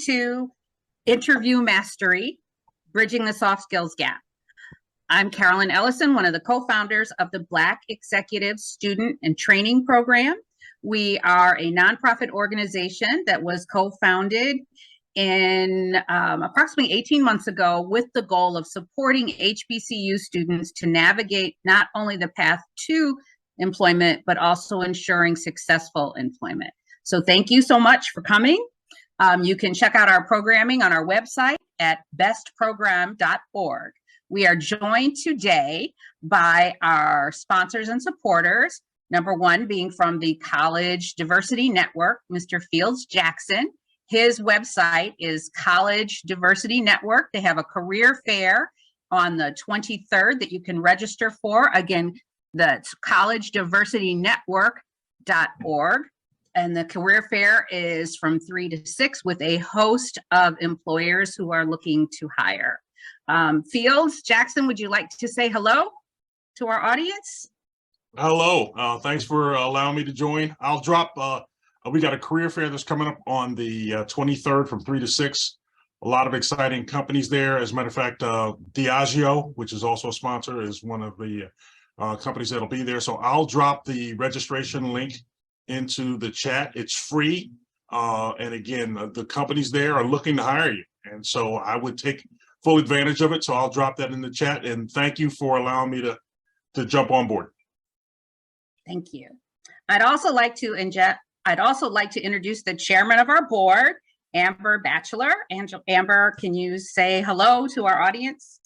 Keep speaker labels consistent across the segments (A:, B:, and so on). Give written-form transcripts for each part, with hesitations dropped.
A: to Interview Mastery, Bridging the Soft Skills Gap. I'm Carolyn Ellison, one of the co-founders of the Black Executive Student and Training Program. We are a nonprofit organization that was co-founded in approximately 18 months ago with the goal of supporting HBCU students to navigate not only the path to employment, but also ensuring successful employment. So thank you so much for coming. You can check out our programming on our website at bestprogram.org. We are joined today by our sponsors and supporters. Number one being from the College Diversity Network, Mr. Fields Jackson. His website is College Diversity Network. They have a career fair on the 23rd that you can register for. Again, that's collegediversitynetwork.org. And the career fair is from 3 to 6 with a host of employers who are looking to hire. Fields Jackson, would you like to say hello to our audience?
B: Hello, thanks for allowing me to join. I'll drop, we got a career fair that's coming up on the 23rd from 3 to 6. A lot of exciting companies there. As a matter of fact, Diageo, which is also a sponsor, is one of the companies that'll be there. So I'll drop the registration link into the chat. It's free. And again, the companies there are looking to hire you. And so I would take full advantage of it. So I'll drop that in the chat. And thank you for allowing me to jump on board.
A: Thank you. I'd also like to introduce the chairman of our board, Amber Batchelor. Amber, can you say hello to our audience?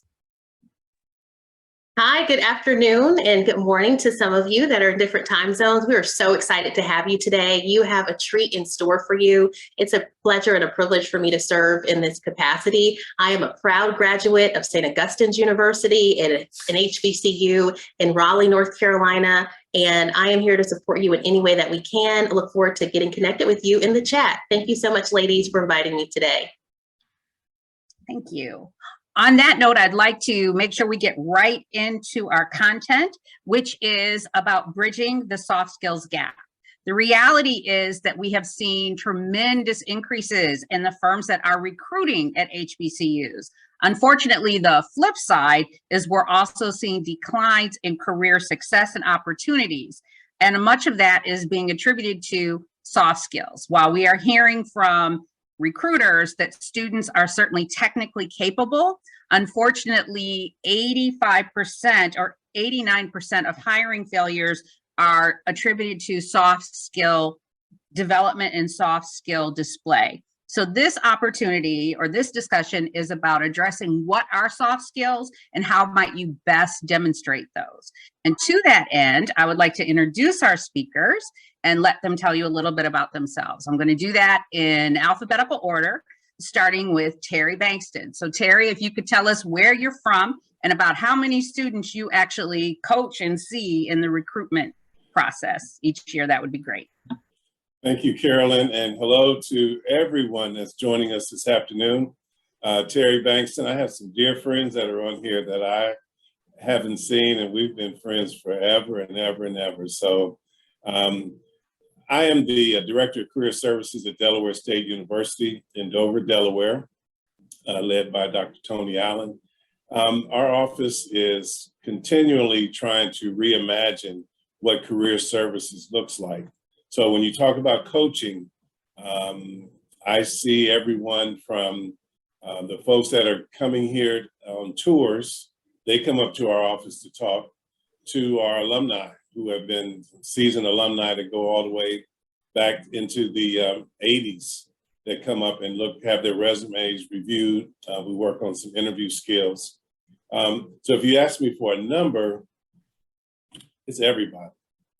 C: Hi, good afternoon and good morning to some of you that are in different time zones. We are so excited to have you today. You have a treat in store for you. It's a pleasure and a privilege for me to serve in this capacity. I am a proud graduate of St. Augustine's University and an HBCU in Raleigh, North Carolina, and I am here to support you in any way that we can. I look forward to getting connected with you in the chat. Thank you so much, ladies, for inviting me today.
A: Thank you. On that note, I'd like to make sure we get right into our content, which is about bridging the soft skills gap. The reality is that we have seen tremendous increases in the firms that are recruiting at HBCUs. Unfortunately, the flip side is we're also seeing declines in career success and opportunities. And much of that is being attributed to soft skills. While we are hearing from recruiters that students are certainly technically capable, unfortunately, 85% or 89% of hiring failures are attributed to soft skill development and soft skill display. So this opportunity or this discussion is about addressing what are soft skills and how might you best demonstrate those. And to that end, I would like to introduce our speakers and let them tell you a little bit about themselves. I'm going to do that in alphabetical order, starting with Terry Bankston. So Terry, if you could tell us where you're from and about how many students you actually coach and see in the recruitment process each year, that would be great.
D: Thank you, Carolyn, and hello to everyone that's joining us this afternoon. Terry Bankston, I have some dear friends that are on here that I haven't seen, and we've been friends forever and ever and ever. So I am the Director of Career Services at Delaware State University in Dover, Delaware, led by Dr. Tony Allen. Our office is continually trying to reimagine what career services looks like. So when you talk about coaching, I see everyone from the folks that are coming here on tours, they come up to our office to talk, to our alumni who have been seasoned alumni that go all the way back into the 80s that come up and have their resumes reviewed. We work on some interview skills. So if you ask me for a number, it's everybody.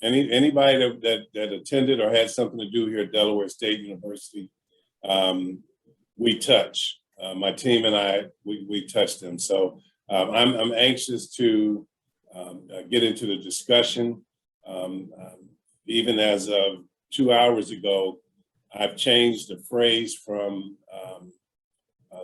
D: Anybody that attended or had something to do here at Delaware State University, we touch. My team and I, we touch them. So I'm anxious to get into the discussion. Even as of 2 hours ago, I've changed the phrase from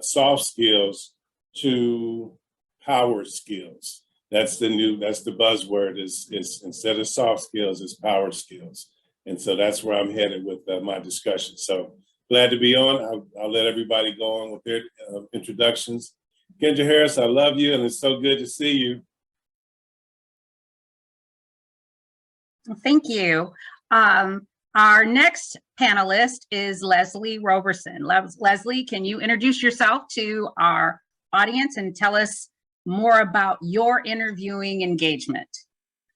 D: soft skills to power skills. That's the buzzword is instead of soft skills, it's power skills. And so that's where I'm headed with my discussion. So glad to be on. I'll let everybody go on with their introductions. Kendra Harris, I love you, and it's so good to see you.
A: Thank you. Our next panelist is Leslie Roberson. Leslie, can you introduce yourself to our audience and tell us more about your interviewing engagement?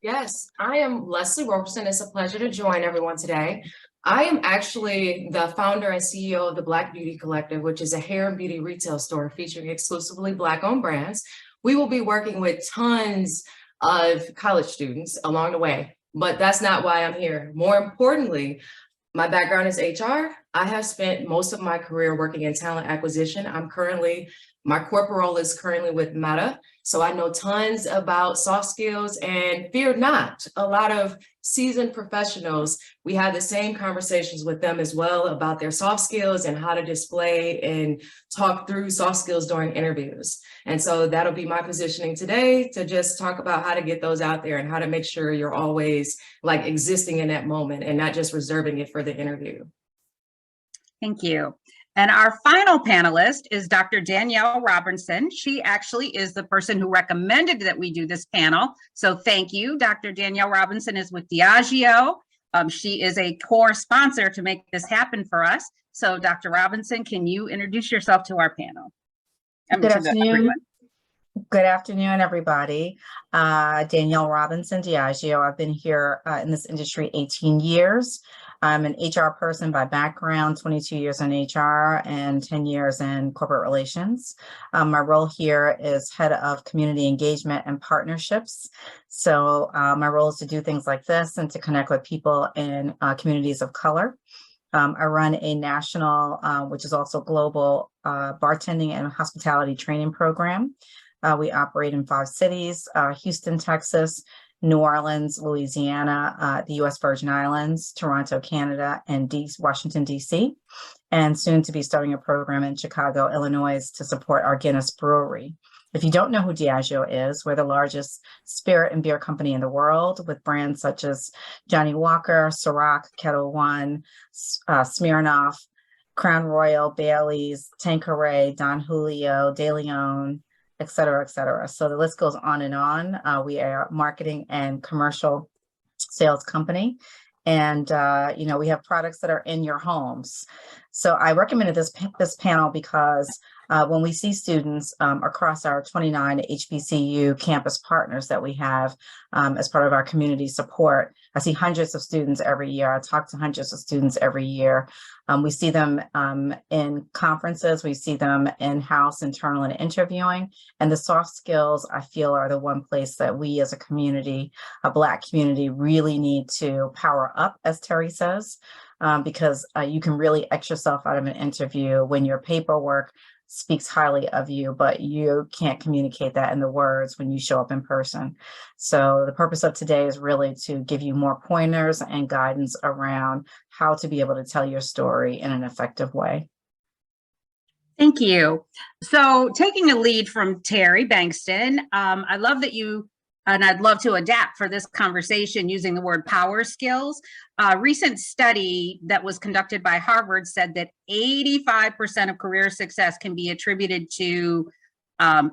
E: Yes, I am Leslie Roberson. It's a pleasure to join everyone today. I am actually the founder and CEO of the Black Beauty Collective, which is a hair and beauty retail store featuring exclusively Black-owned brands. We will be working with tons of college students along the way, but that's not why I'm here. More importantly, my background is HR. I have spent most of my career working in talent acquisition. My corporate role is currently with Meta. So I know tons about soft skills, and fear not, a lot of seasoned professionals, we have the same conversations with them as well about their soft skills and how to display and talk through soft skills during interviews. And so that'll be my positioning today, to just talk about how to get those out there and how to make sure you're always like existing in that moment and not just reserving it for the interview.
A: Thank you. And our final panelist is Dr. Danielle Robinson. She actually is the person who recommended that we do this panel. So thank you. Dr. Danielle Robinson is with Diageo. She is a core sponsor to make this happen for us. So Dr. Robinson, can you introduce yourself to our panel?
F: Good afternoon. Good afternoon, everybody. Danielle Robinson, Diageo. I've been here in this industry 18 years. I'm an HR person by background, 22 years in HR and 10 years in corporate relations. My role here is head of community engagement and partnerships. So my role is to do things like this and to connect with people in communities of color. I run a national, which is also global, bartending and hospitality training program. We operate in 5 cities, Houston, Texas, New Orleans, Louisiana, the U.S. Virgin Islands, Toronto, Canada, and Washington, D.C., and soon to be starting a program in Chicago, Illinois, to support our Guinness Brewery. If you don't know who Diageo is, we're the largest spirit and beer company in the world, with brands such as Johnnie Walker, Ciroc, Kettle One, Smirnoff, Crown Royal, Bailey's, Tanqueray, Don Julio, De Leon, et cetera, et cetera. So the list goes on and on. We are a marketing and commercial sales company. And, we have products that are in your homes. So I recommended this panel because when we see students across our 29 HBCU campus partners that we have as part of our community support, I see hundreds of students every year. I talk to hundreds of students every year. We see them in conferences. We see them in-house, internal, and interviewing. And the soft skills, I feel, are the one place that we as a community, a Black community, really need to power up, as Terry says, because you can really X yourself out of an interview when your paperwork speaks highly of you, but you can't communicate that in the words when you show up in person. So the purpose of today is really to give you more pointers and guidance around how to be able to tell your story in an effective way.
A: Thank you. So taking a lead from Terry Bankston, I love that you, and I'd love to adapt for this conversation using the word power skills. A recent study that was conducted by Harvard said that 85% of career success can be attributed to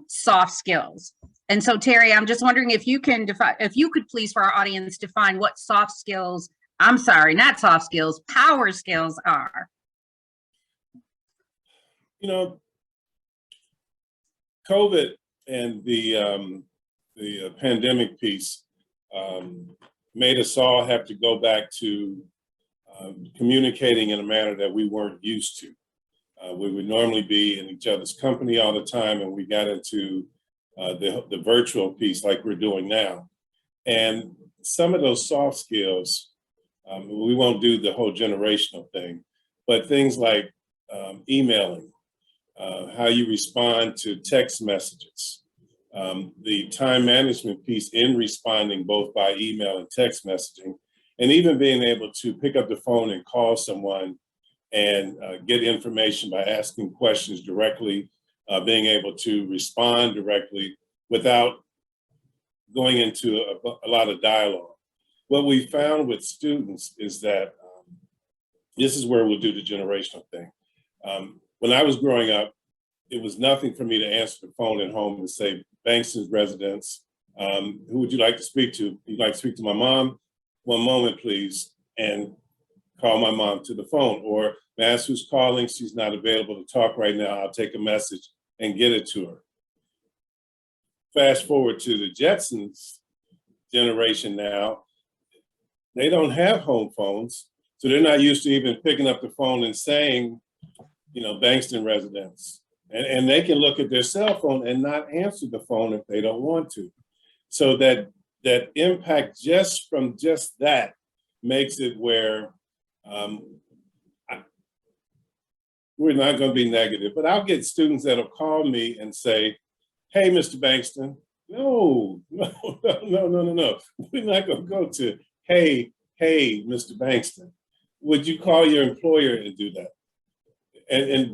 A: soft skills. And so Terry, I'm just wondering if you can define, if you could please for our audience define what soft skills, I'm sorry, not soft skills, power skills are.
D: COVID and the pandemic piece made us all have to go back to communicating in a manner that we weren't used to. We would normally be in each other's company all the time, and we got into the virtual piece like we're doing now. And some of those soft skills, we won't do the whole generational thing, but things like emailing, how you respond to text messages, the time management piece in responding both by email and text messaging, and even being able to pick up the phone and call someone and get information by asking questions directly, being able to respond directly without going into a lot of dialogue. What we found with students is that this is where we'll do the generational thing. When I was growing up, it was nothing for me to answer the phone at home and say, Bankston's residence, who would you like to speak to? You'd like to speak to my mom? One moment, please, and call my mom to the phone. Or ask who's calling, she's not available to talk right now, I'll take a message and get it to her. Fast forward to the Jetsons generation now, they don't have home phones, so they're not used to even picking up the phone and saying, you know, Bankston residence. And they can look at their cell phone and not answer the phone if they don't want to. So that impact just from just that makes it where we're not going to be negative, but I'll get students that'll call me and say, hey, Mr. Bankston, no. We're not going to go to, hey, Mr. Bankston. Would you call your employer and do that?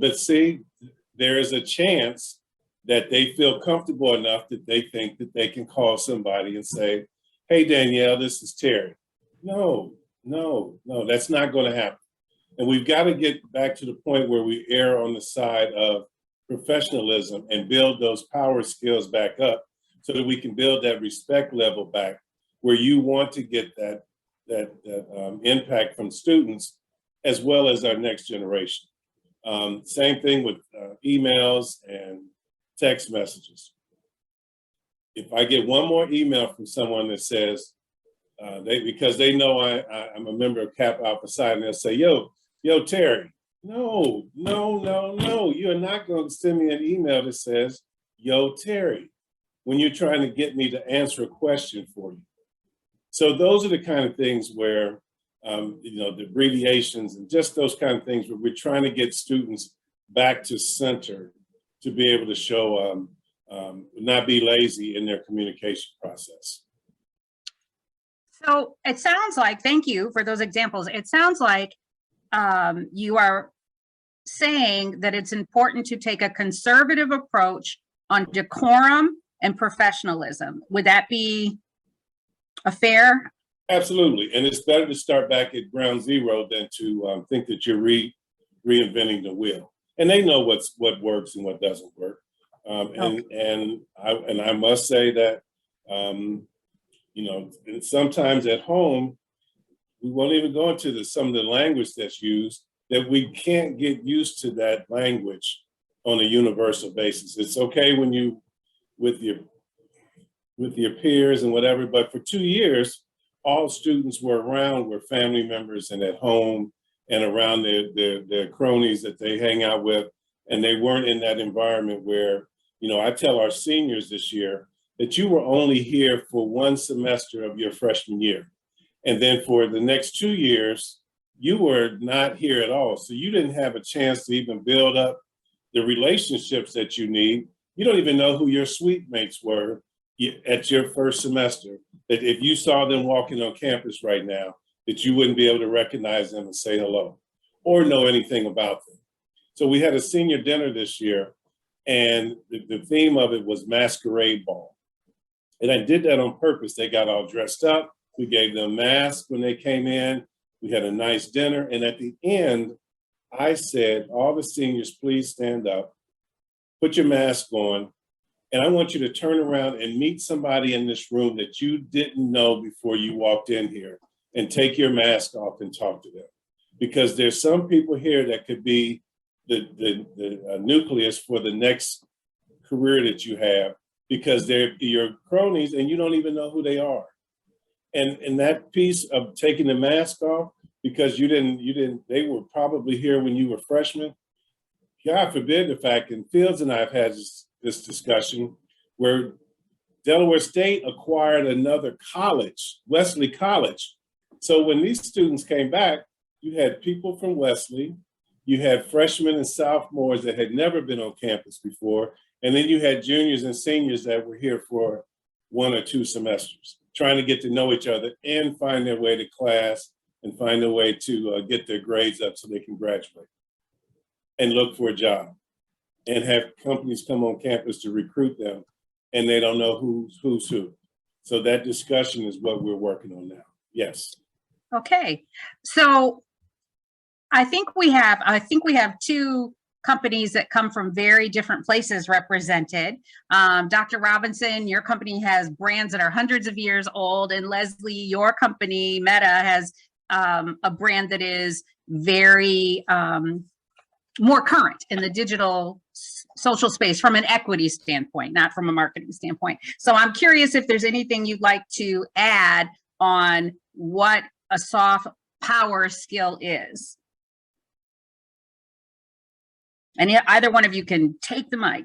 D: But see, there is a chance that they feel comfortable enough that they think that they can call somebody and say, hey, Danielle, this is Terry. No, that's not going to happen. And we've got to get back to the point where we err on the side of professionalism and build those power skills back up so that we can build that respect level back where you want to get that impact from students as well as our next generation. Same thing with emails and text messages. If I get one more email from someone that says, because they know I'm a member of Kappa Alpha Psi, and they'll say, yo, Terry, no, you're not going to send me an email that says, yo, Terry, when you're trying to get me to answer a question for you. So those are the kind of things where, the abbreviations and just those kind of things where we're trying to get students back to center to be able to show, not be lazy in their communication process.
A: So it sounds like, thank you for those examples. It sounds like you are saying that it's important to take a conservative approach on decorum and professionalism. Would that be a fair?
D: Absolutely, and it's better to start back at ground zero than to think that you're reinventing the wheel. And they know what works and what doesn't work. And I must say that sometimes at home we won't even go into some of the language that's used, that we can't get used to that language on a universal basis. It's okay when you with your peers and whatever, but for 2 years, all students were around were family members and at home and around their cronies that they hang out with. And they weren't in that environment where, I tell our seniors this year that you were only here for 1 semester of your freshman year. And then for the next 2 years, you were not here at all. So you didn't have a chance to even build up the relationships that you need. You don't even know who your suite mates were at your first semester, that if you saw them walking on campus right now, that you wouldn't be able to recognize them and say hello or know anything about them. So we had a senior dinner this year, and the theme of it was masquerade ball. And I did that on purpose. They got all dressed up. We gave them masks when they came in. We had a nice dinner. And at the end, I said, all the seniors, please stand up, put your mask on, and I want you to turn around and meet somebody in this room that you didn't know before you walked in here, and take your mask off and talk to them. Because there's some people here that could be the nucleus for the next career that you have, because they're your cronies and you don't even know who they are. And that piece of taking the mask off, because they were probably here when you were freshmen. God forbid the fact, and Fields and I have had this discussion, where Delaware State acquired another college, Wesley College. So when these students came back, you had people from Wesley, you had freshmen and sophomores that had never been on campus before, and then you had juniors and seniors that were here for 1 or 2 semesters, trying to get to know each other and find their way to class and find a way to get their grades up so they can graduate and look for a job, and have companies come on campus to recruit them, and they don't know who's who. So that discussion is what we're working on now. Yes.
A: Okay, so I think we have 2 companies that come from very different places represented. Dr. Robinson, your company has brands that are hundreds of years old, and Leslie, your company, Meta, has a brand that is very more current in the digital social space from an equity standpoint, not from a marketing standpoint. So I'm curious if there's anything you'd like to add on what a soft power skill is. And either one of you can take the mic.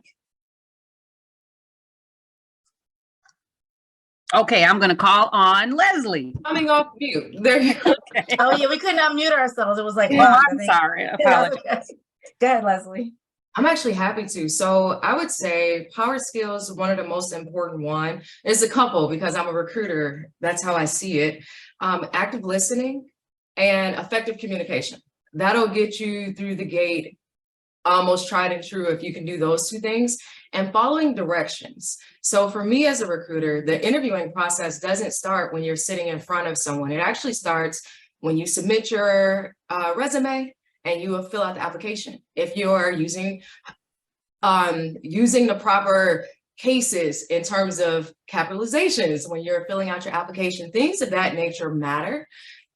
A: Okay, I'm going to call on Leslie.
E: Coming off mute. There you go.
A: Okay.
F: Oh yeah, we couldn't unmute ourselves. It was like,
A: Oh,
F: wow,
A: I'm sorry. I apologize.
F: Go ahead, Leslie.
E: I'm actually happy to. So I would say power skills, one of the most important one is a couple because I'm a recruiter. That's how I see it. Active listening and effective communication. That'll get you through the gate, almost tried and true if you can do those two things, and following directions. So for me as a recruiter, the interviewing process doesn't start when you're sitting in front of someone. It actually starts when you submit your resume and you will fill out the application. If you're using the proper cases in terms of capitalizations, when you're filling out your application, things of that nature matter.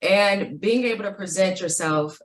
E: And being able to present yourself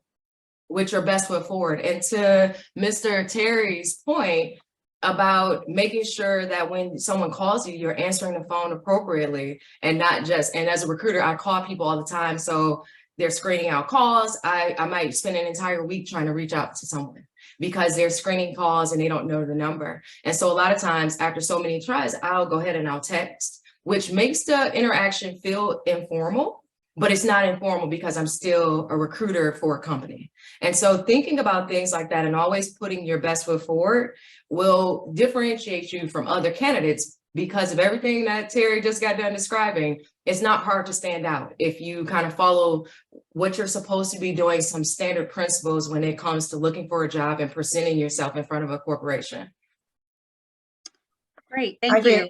E: with your best foot forward. And to Mr. Terry's point about making sure that when someone calls you, you're answering the phone appropriately and not just, and as a recruiter, I call people all the time. So they're screening out calls. I might spend an entire week trying to reach out to someone because they're screening calls and they don't know the number. And so a lot of times after so many tries, I'll go ahead and I'll text, which makes the interaction feel informal, but it's not informal because I'm still a recruiter for a company. And so thinking about things like that and always putting your best foot forward will differentiate you from other candidates because of everything that Terry just got done describing. It's not hard to stand out if you kind of follow what you're supposed to be doing, some standard principles when it comes to looking for a job and presenting yourself in front of a corporation.
A: Great, thank you.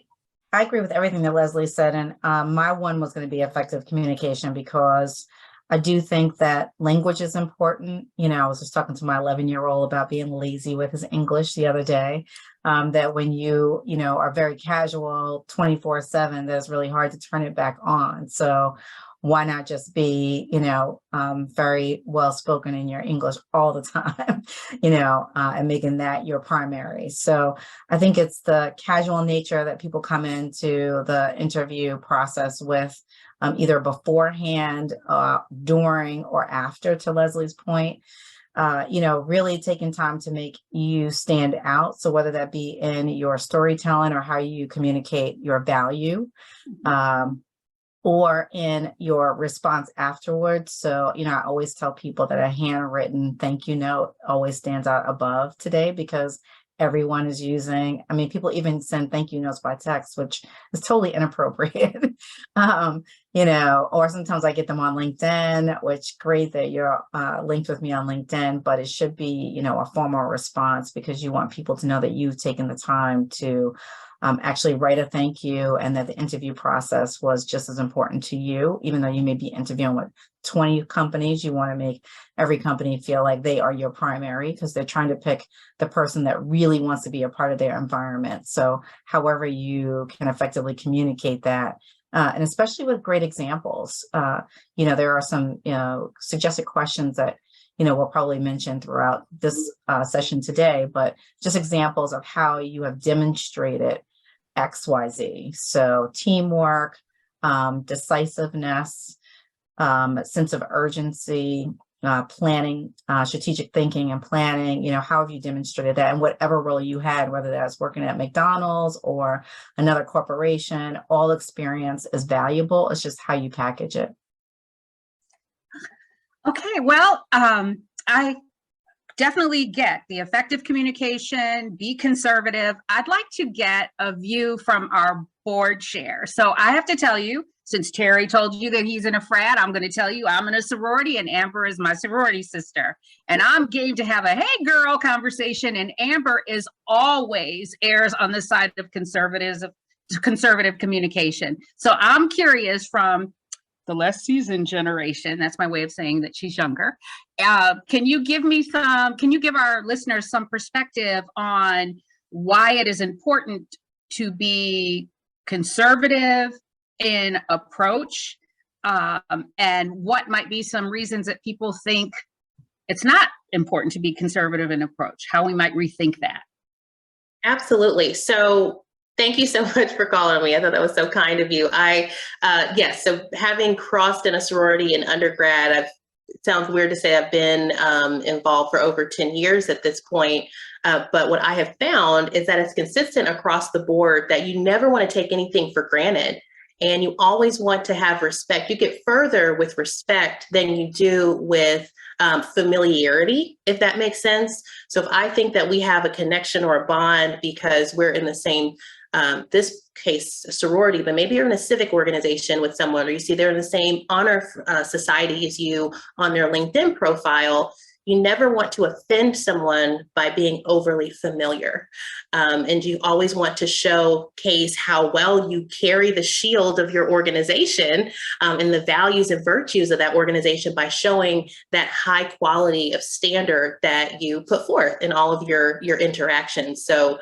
F: I agree with everything that Leslie said. And my one was going to be effective communication because I do think that language is important. You know, I was just talking to my 11-year-old about being lazy with his English the other day, that when you are very casual 24/7, that's really hard to turn it back on. So why not just be, very well spoken in your English all the time, and making that your primary. So I think it's the casual nature that people come into the interview process with, either beforehand, during, or after, to Leslie's point. Really taking time to make you stand out. So whether that be in your storytelling or how you communicate your value, or in your response afterwards. So, I always tell people that a handwritten thank you note always stands out above today because everyone is using, people even send thank you notes by text, which is totally inappropriate. Or sometimes I get them on LinkedIn, which great that you're linked with me on LinkedIn, but it should be, a formal response because you want people to know that you've taken the time to actually write a thank you and that the interview process was just as important to you, even though you may be interviewing with 20 companies. You want to make every company feel like they are your primary because they're trying to pick the person that really wants to be a part of their environment. So however you can effectively communicate that, and especially with great examples, there are some, suggested questions that we'll probably mention throughout this session today, but just examples of how you have demonstrated XYZ. So teamwork, decisiveness, sense of urgency, planning, strategic thinking and planning, how have you demonstrated that? And whatever role you had, whether that's working at McDonald's or another corporation, all experience is valuable. It's just how you package it.
A: Okay, well, I definitely get the effective communication, be conservative. I'd like to get a view from our board chair. So I have to tell you, since Terry told you that he's in a frat, I'm going to tell you I'm in a sorority and Amber is my sorority sister. And I'm game to have a hey girl conversation, and Amber is always errs on the side of conservative communication. So I'm curious from the less seasoned generation. That's my way of saying that she's younger. Can you give our listeners some perspective on why it is important to be conservative in approach, and what might be some reasons that people think it's not important to be conservative in approach, how we might rethink that?
C: Absolutely. So thank you so much for calling me. I thought that was so kind of you. Yes, so having crossed in a sorority in undergrad, it sounds weird to say I've been involved for over 10 years at this point. But what I have found is that it's consistent across the board that you never want to take anything for granted. And you always want to have respect. You get further with respect than you do with familiarity, if that makes sense. So if I think that we have a connection or a bond because we're in the same, this case, a sorority, but maybe you're in a civic organization with someone, or you see they're in the same honor society as you on their LinkedIn profile, you never want to offend someone by being overly familiar. And you always want to showcase how well you carry the shield of your organization and the values and virtues of that organization by showing that high quality of standard that you put forth in all of your interactions. So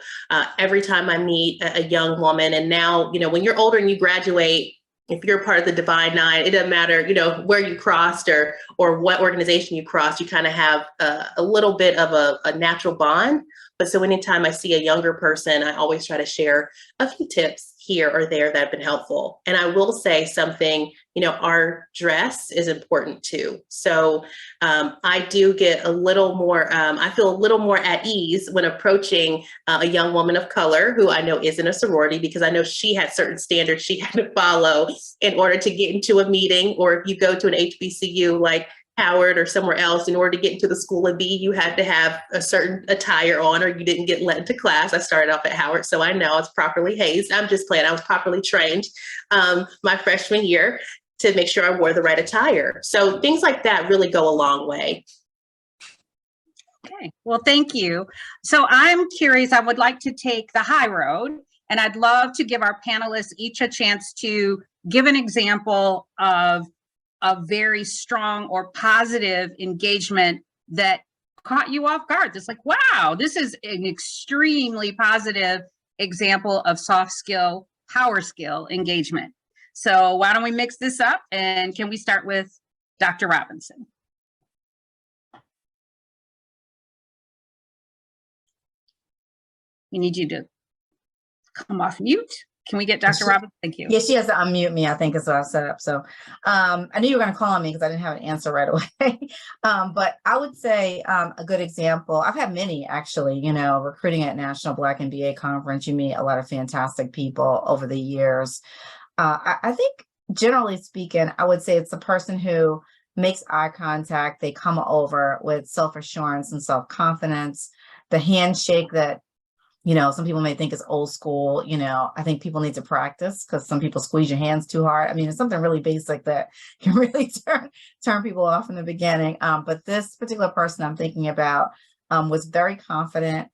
C: every time I meet a young woman, and now, you know, when you're older and you graduate, if you're part of the Divine Nine, it doesn't matter, you know, where you crossed or what organization you crossed, you kind of have a little bit of a natural bond. But so anytime I see a younger person, I always try to share a few tips here or there that have been helpful. And I will say something, you know, our dress is important too. So I do get a little more, I feel a little more at ease when approaching a young woman of color who I know is in a sorority, because I know she had certain standards she had to follow in order to get into a meeting. Or if you go to an HBCU like Howard or somewhere else, in order to get into the school of B, you had to have a certain attire on, or you didn't get let into class. I started off at Howard, so I know I was properly hazed. I'm just playing. I was properly trained my freshman year to make sure I wore the right attire. So things like that really go a long way.
A: Okay, well, thank you. So I'm curious, I would like to take the high road, and I'd love to give our panelists each a chance to give an example of a very strong or positive engagement that caught you off guard. It's like, wow, this is an extremely positive example of soft skill, power skill engagement. So why don't we mix this up, and can we start with Dr. Robinson? We need you to come off mute. Can we get Dr. Robinson? Thank you.
F: Yeah, she has to unmute me, I think is what I set up. So I knew you were going to call on me because I didn't have an answer right away. But I would say a good example, I've had many actually, you know, recruiting at National Black MBA Conference, you meet a lot of fantastic people over the years. I think generally speaking, I would say it's the person who makes eye contact, they come over with self-assurance and self-confidence, the handshake that, you know, some people may think is old school. You know, I think people need to practice because some people squeeze your hands too hard. I mean, it's something really basic that can really turn people off in the beginning. But this particular person I'm thinking about was very confident.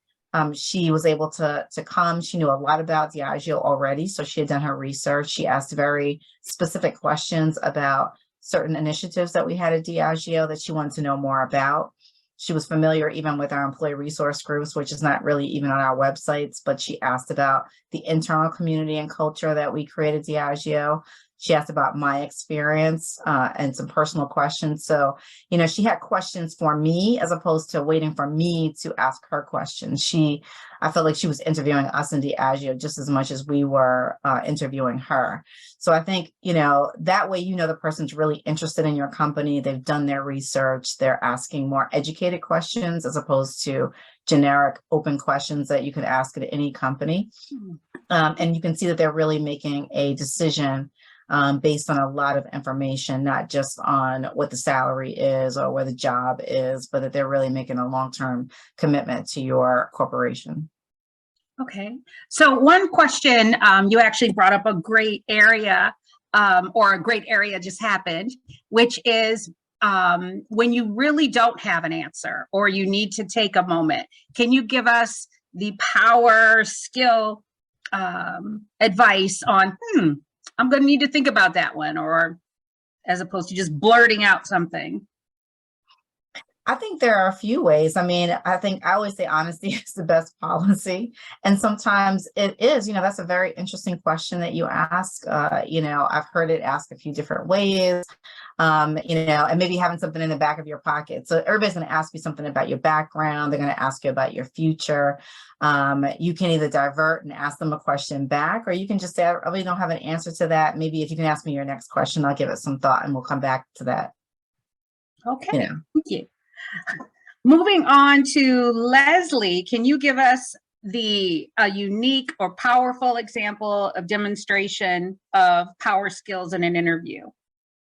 F: She was able to come. She knew a lot about Diageo already, so she had done her research. She asked very specific questions about certain initiatives that we had at Diageo that she wanted to know more about. She was familiar even with our employee resource groups, which is not really even on our websites, but she asked about the internal community and culture that we created at Diageo. She asked about my experience and some personal questions. So, you know, she had questions for me as opposed to waiting for me to ask her questions. I felt like she was interviewing us in Diageo just as much as we were interviewing her. So I think, you know, that way, you know, the person's really interested in your company. They've done their research. They're asking more educated questions as opposed to generic open questions that you could ask at any company. And you can see that they're really making a decision based on a lot of information, not just on what the salary is or where the job is, but that they're really making a long-term commitment to your corporation.
A: Okay, so one question, you actually brought up a great area, or a great area just happened, which is when you really don't have an answer or you need to take a moment. Can you give us the power skill advice on, I'm going to need to think about that one, or as opposed to just blurting out something?
F: I think there are a few ways. I mean, I think I always say honesty is the best policy. And sometimes it is, that's a very interesting question that you ask. I've heard it asked a few different ways, and maybe having something in the back of your pocket. So everybody's going to ask you something about your background. They're going to ask you about your future. You can either divert and ask them a question back, or you can just say, I really don't have an answer to that. Maybe if you can ask me your next question, I'll give it some thought and we'll come back to that.
A: Okay, thank you. Moving on to Leslie, can you give us a unique or powerful example of demonstration of power skills in an interview?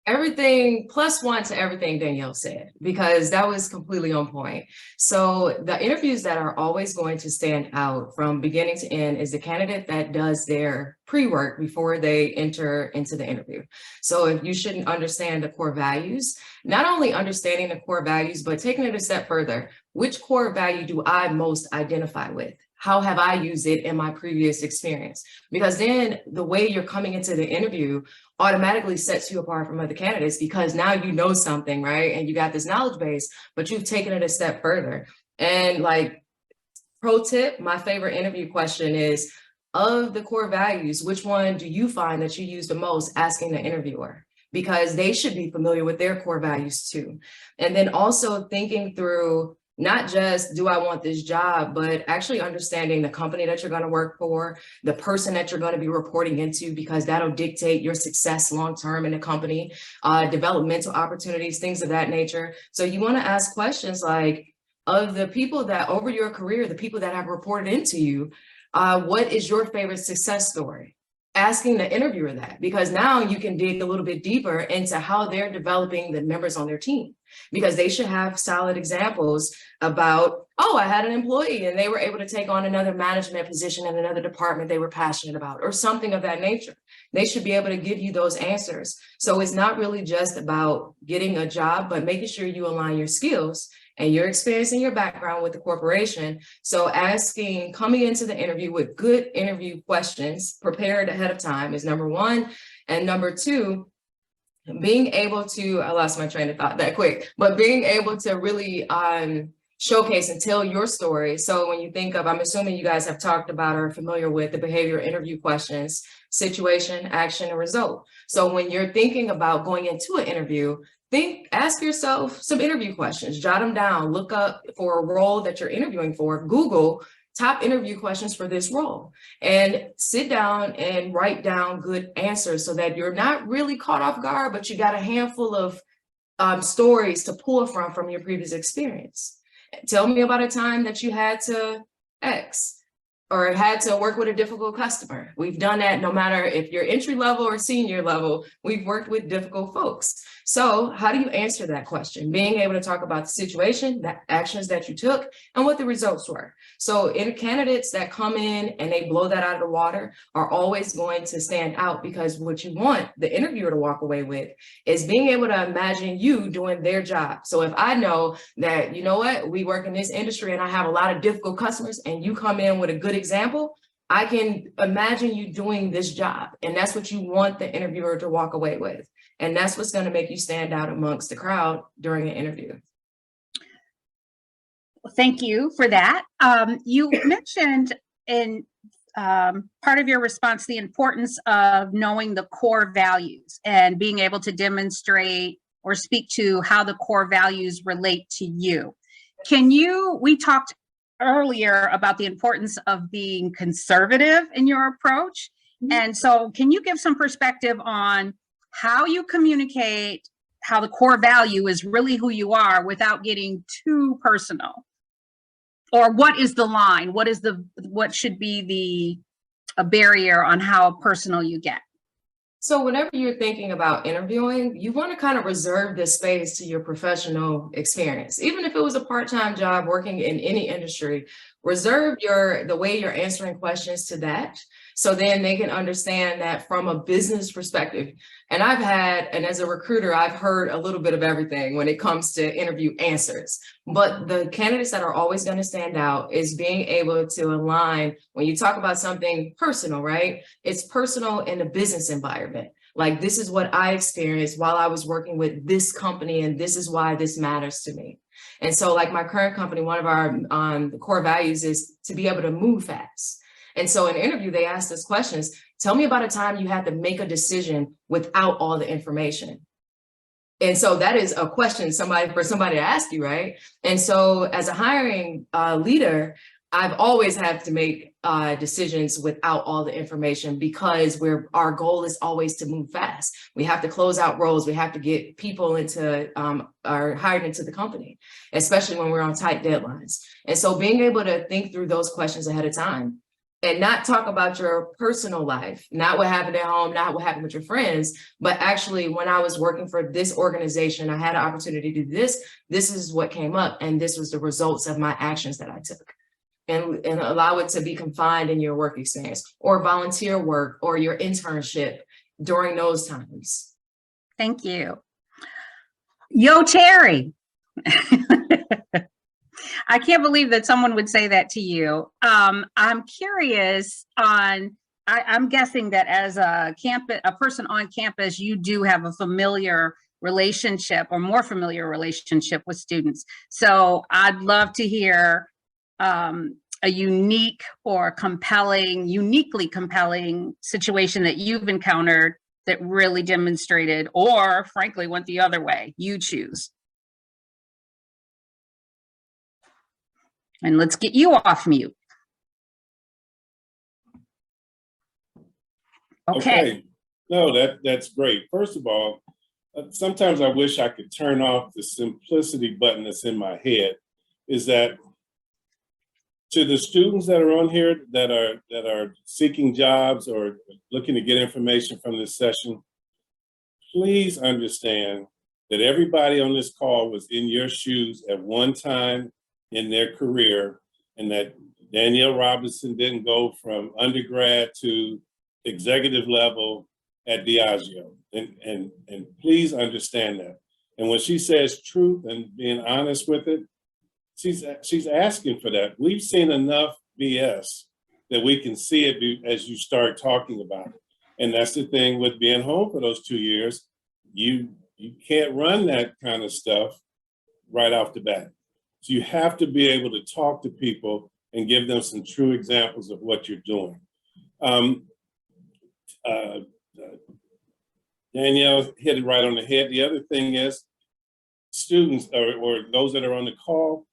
E: Everything +1 to everything Danielle said, because that was completely on point. So the interviews that are always going to stand out from beginning to end is the candidate that does their pre-work before they enter into the interview. So if you shouldn't understand the core values, not only understanding the core values, but taking it a step further, which core value do I most identify with? How have I used it in my previous experience? Because then the way you're coming into the interview automatically sets you apart from other candidates, because now you know something, right? And you got this knowledge base, but you've taken it a step further. And like, pro tip, my favorite interview question is, of the core values, which one do you find that you use the most? Asking the interviewer, because they should be familiar with their core values too. And then also thinking through, not just do I want this job, but actually understanding the company that you're going to work for, the person that you're going to be reporting into, because that'll dictate your success long-term in the company, developmental opportunities, things of that nature. So you want to ask questions like, of the people that over your career, the people that have reported into you, what is your favorite success story? Asking the interviewer that, because now you can dig a little bit deeper into how they're developing the members on their team, because they should have solid examples about, oh, I had an employee and they were able to take on another management position in another department they were passionate about, or something of that nature. They should be able to give you those answers. So it's not really just about getting a job, but making sure you align your skills and your experience and your background with the corporation. So coming into the interview with good interview questions prepared ahead of time is number one. And number two, being able to, I lost my train of thought that quick, but being able to really showcase and tell your story. So when you think of, I'm assuming you guys have talked about or are familiar with the behavioral interview questions, situation, action, and result. So when you're thinking about going into an interview, ask yourself some interview questions, jot them down, look up for a role that you're interviewing for, Google top interview questions for this role, and sit down and write down good answers so that you're not really caught off guard, but you got a handful of stories to pull from your previous experience. Tell me about a time that you had to X, or had to work with a difficult customer. We've done that no matter if you're entry level or senior level, we've worked with difficult folks. So how do you answer that question? Being able to talk about the situation, the actions that you took, and what the results were. So candidates that come in and they blow that out of the water are always going to stand out, because what you want the interviewer to walk away with is being able to imagine you doing their job. So if I know that, you know what, we work in this industry and I have a lot of difficult customers, and you come in with a good example, I can imagine you doing this job. And that's what you want the interviewer to walk away with. And that's what's going to make you stand out amongst the crowd during an interview.
A: Thank you for that. You mentioned in part of your response the importance of knowing the core values and being able to demonstrate or speak to how the core values relate to you. We talked earlier about the importance of being conservative in your approach. And so can you give some perspective on how you communicate how the core value is really who you are without getting too personal? Or what is the line? What should be a barrier on how personal you get?
E: So whenever you're thinking about interviewing, you want to kind of reserve this space to your professional experience. Even if it was a part-time job working in any industry, reserve the way you're answering questions to that. So then they can understand that from a business perspective. And as a recruiter, I've heard a little bit of everything when it comes to interview answers. But the candidates that are always going to stand out is being able to align when you talk about something personal, right? It's personal in the business environment. Like, this is what I experienced while I was working with this company, and this is why this matters to me. And so like my current company, one of our core values is to be able to move fast. And so in the interview, they asked us questions. Tell me about a time you had to make a decision without all the information. And so that is a question for somebody to ask you, right? And so as a hiring leader, I've always had to make decisions without all the information, because our goal is always to move fast. We have to close out roles. We have to get people hired into the company, especially when we're on tight deadlines. And so being able to think through those questions ahead of time and not talk about your personal life, not what happened at home, not what happened with your friends, but actually when I was working for this organization, I had an opportunity to do this. This is what came up, and this was the results of my actions that I took. And allow it to be confined in your work experience or volunteer work or your internship during those times.
A: Thank you. Yo, Terry. I can't believe that someone would say that to you. I'm curious on, I'm guessing that as a person on campus, you do have a familiar relationship or more familiar relationship with students. So I'd love to hear a unique or uniquely compelling situation that you've encountered that really demonstrated, or frankly, went the other way. You choose. And let's get you off mute. Okay.
D: No, that's great. First of all, sometimes I wish I could turn off the simplicity button that's in my head. Is that to the students that are on here that are seeking jobs or looking to get information from this session, please understand that everybody on this call was in your shoes at one time in their career, and that Danielle Robinson didn't go from undergrad to executive level at Diageo. And please understand that. And when she says truth and being honest with it, she's asking for that. We've seen enough BS that we can see it as you start talking about it. And that's the thing with being home for those 2 years. You can't run that kind of stuff right off the bat. So you have to be able to talk to people and give them some true examples of what you're doing. Danielle hit it right on the head. The other thing is students or those that are on the call,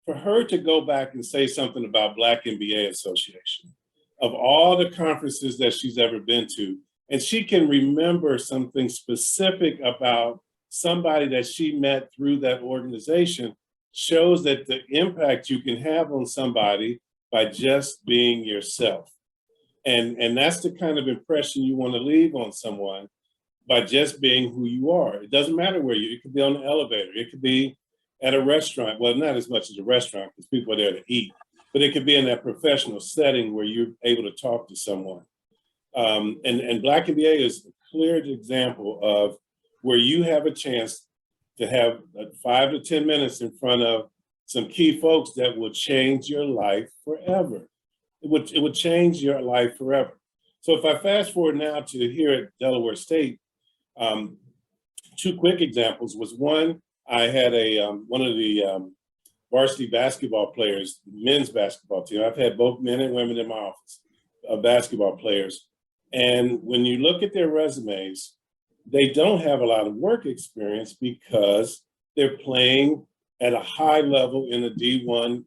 D: for her to go back and say something about Black MBA Association, of all the conferences that she's ever been to, and she can remember something specific about somebody that she met through that organization, shows that the impact you can have on somebody by just being yourself. And that's the kind of impression you want to leave on someone by just being who you are. It doesn't matter where it could be on the elevator, it could be at a restaurant. Well, not as much as a restaurant because people are there to eat, but it could be in that professional setting where you're able to talk to someone. And Black MBA is a clear example of where you have a chance to have 5 to 10 minutes in front of some key folks that will change your life forever. It would change your life forever. So if I fast forward now to here at Delaware State, 2 quick examples was one, I had one of the varsity basketball players, men's basketball team. I've had both men and women in my office, basketball players. And when you look at their resumes, they don't have a lot of work experience because they're playing at a high level in a D1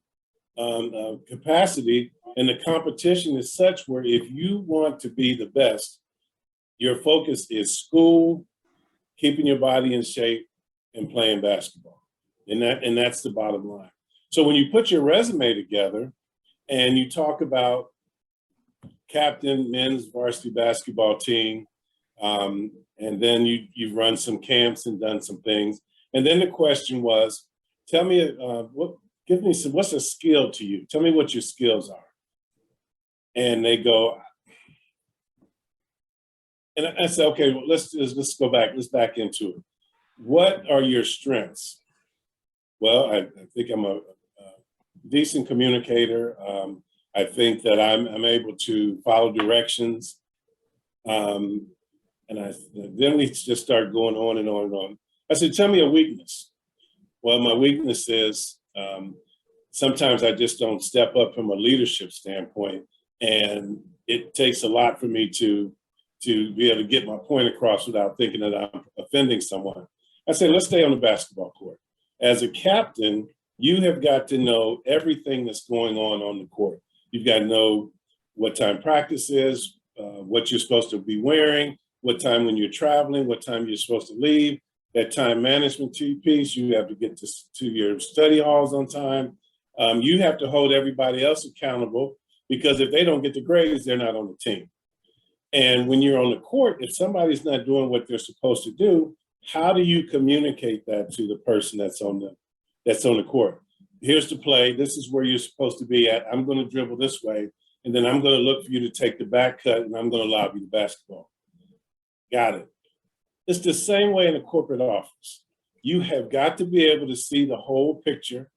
D: capacity. And the competition is such where if you want to be the best, your focus is school, keeping your body in shape, and playing basketball. And that's the bottom line. So when you put your resume together and you talk about captain men's varsity basketball team, and then you've run some camps and done some things. And then the question was, tell me, what's a skill to you? Tell me what your skills are. And they go, and I said, okay, well, let's go back. Let's back into it. What are your strengths? Well, I think I'm a decent communicator. I think that I'm able to follow directions. Then we just start going on and on and on. I said, tell me a weakness. Well, my weakness is sometimes I just don't step up from a leadership standpoint, and it takes a lot for me to be able to get my point across without thinking that I'm offending someone. I said, let's stay on the basketball court. As a captain, you have got to know everything that's going on the court. You've got to know what time practice is, what you're supposed to be wearing, what time when you're traveling, what time you're supposed to leave, that time management piece. You have to get to your study halls on time. You have to hold everybody else accountable, because if they don't get the grades, they're not on the team. And when you're on the court, if somebody's not doing what they're supposed to do, how do you communicate that to the person that's on the court? Here's the play. This is where you're supposed to be at. I'm going to dribble this way, and then I'm going to look for you to take the back cut, and I'm going to lob you the basketball. Got it. It's the same way in a corporate office. You have got to be able to see the whole picture.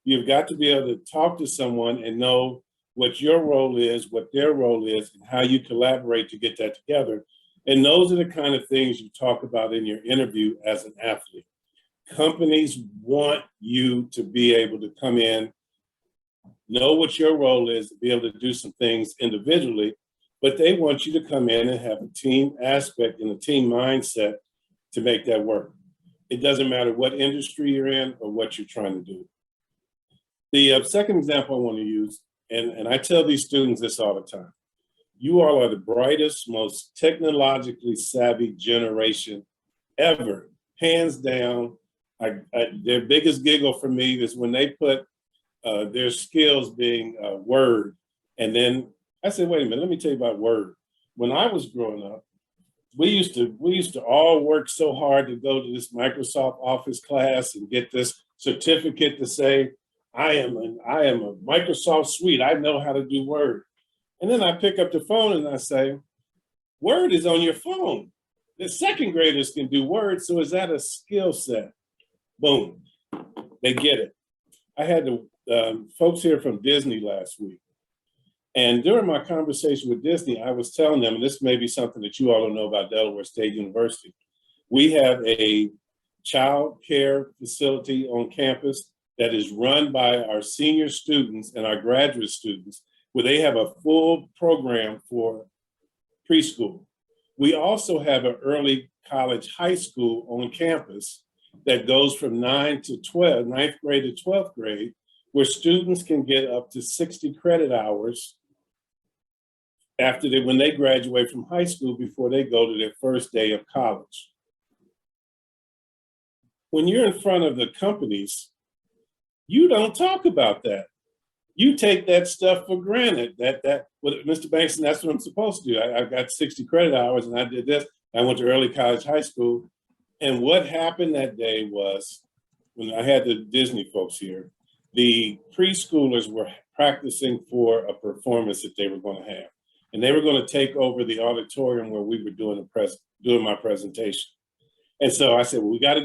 D: You've got to be able to talk to someone and know what your role is, what their role is, and how you collaborate to get that together. And those are the kind of things you talk about in your interview as an athlete. Companies want you to be able to come in, know what your role is, to be able to do some things individually, but they want you to come in and have a team aspect and a team mindset to make that work. It doesn't matter what industry you're in or what you're trying to do. The second example I want to use, and I tell these students this all the time, you all are the brightest, most technologically savvy generation ever, hands down. Their biggest giggle for me is when they put their skills being Word. And then I said, wait a minute, let me tell you about Word. When I was growing up, we used to all work so hard to go to this Microsoft Office class and get this certificate to say, I am a Microsoft suite. I know how to do Word. And then I pick up the phone and I say, Word is on your phone. The second graders can do Word, so is that a skill set? Boom, they get it. I had the folks here from Disney last week. And during my conversation with Disney, I was telling them, and this may be something that you all don't know about Delaware State University, we have a child care facility on campus that is run by our senior students and our graduate students, where they have a full program for preschool. We also have an early college high school on campus that goes from 9th grade to 12th grade, where students can get up to 60 credit hours when they graduate from high school before they go to their first day of college. When you're in front of the companies, you don't talk about that. You take that stuff for granted. Mr. Bankston, that's what I'm supposed to do. I got 60 credit hours and I did this. I went to early college high school. And what happened that day was, when I had the Disney folks here, the preschoolers were practicing for a performance that they were going to have. And they were going to take over the auditorium where we were doing my presentation. And so I said, well, we got to